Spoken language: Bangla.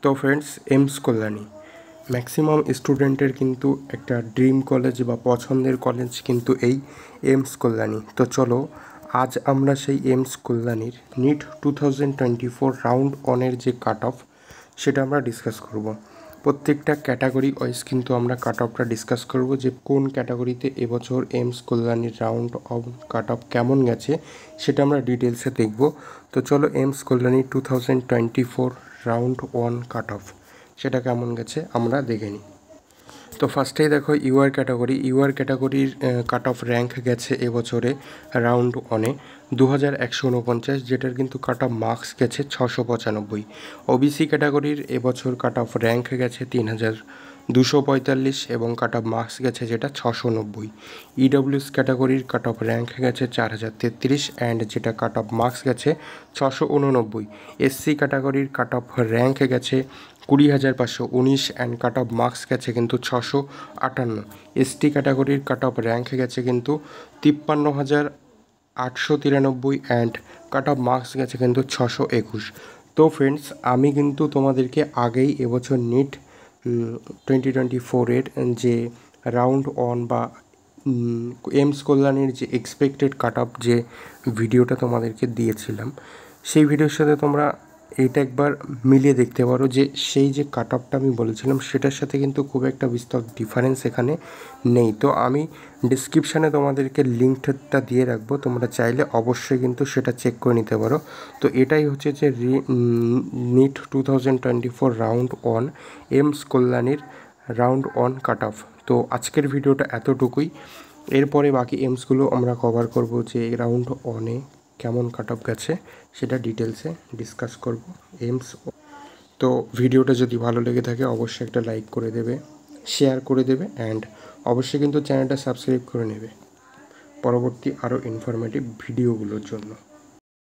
তো ফ্রেন্ডস, এমস কল্যাণী ম্যাক্সিমাম স্টুডেন্টের কিন্তু একটা ড্রিম কলেজ বা পছন্দের কলেজ কিন্তু এই এমস কল্যাণী। তো চলো আজ আমরা সেই এমস কল্যাণীর নিট 2024 রাউন্ড ওয়ানের যে কাট অফ সেটা আমরা ডিসকাস করব। প্রত্যেকটা ক্যাটাগরি ওয়াইজ কিন্তু আমরা কাট অফটা ডিসকাস করব, যে কোন ক্যাটাগরিতে এবছর এমস কল্যাণীর রাউন্ড অফ কাট অফ কেমন গেছে সেটা আমরা ডিটেলসে দেখব। তো চলো AIIMS Kalyani 2024 round one cut off সেটা কেমন গেছে আমরা দেখে নিই। তো ফার্স্টেই দেখো ইউআর ক্যাটাগরির কাট অফ র্যাঙ্ক গেছে এবছরে রাউন্ড ওয়ানে 2149, যেটার কিন্তু কাট অফ মার্কস গেছে 695। ওবিসি ক্যাটাগরির এবছর কাট অফ র্যাঙ্ক গেছে 3245 এবং কাট অফ মার্কস গেছে যেটা 690। ইডব্লিউএস ক্যাটাগরির কাট অফ র্যাঙ্ক গেছে 4033 অ্যান্ড যেটা কাট অফ মার্কস গেছে 689। এসসি ক্যাটাগরির কাট অফ র্যাঙ্ক গেছে 20,519 অ্যান্ড কাট অফ মার্কস গেছে কিন্তু 658। এসটি ক্যাটাগরির কাট অফ র্যাঙ্ক গেছে কিন্তু 53,893 অ্যান্ড কাট অফ মার্কস গেছে কিন্তু 621। তো ফ্রেন্ডস, আমি কিন্তু তোমাদেরকে আগেই এবছর নিট 2024-এর যে রাউন্ড ওয়ান বা এমস কল্যাণীর যে এক্সপেক্টেড কাট অফ যে ভিডিওটা তোমাদেরকে দিয়েছিলাম, সেই ভিডিওর সাথে তোমরা এইটা একবার মিলিয়ে দেখতে পারো যে সেই যে কাট অফটা আমি বলেছিলাম সেটার সাথে কিন্তু খুব একটা বিস্তর ডিফারেন্স এখানে নেই। তো আমি ডিসক্রিপশানে তোমাদেরকে লিঙ্কটা দিয়ে রাখবো, তোমরা চাইলে অবশ্যই কিন্তু সেটা চেক করে নিতে পারো। তো এটাই হচ্ছে যে নিট 2024 রাউন্ড ওয়ান এমস কল্যাণীর রাউন্ড ওয়ান কাট অফ। তো আজকের ভিডিওটা এতটুকুই। এরপরে বাকি এমসগুলো আমরা কভার করব, যে রাউন্ড ওয়ানে কেমন কাট অফ গেছে সেটা ডিটেলসে ডিসকাস করব এমস। তো ভিডিওটা যদি ভালো লেগে থাকে অবশ্যই একটা লাইক করে দেবে, শেয়ার করে দেবে অ্যান্ড অবশ্যই কিন্তু চ্যানেলটা সাবস্ক্রাইব করে নেবে পরবর্তী আরও ইনফরমেটিভ ভিডিওগুলোর জন্য।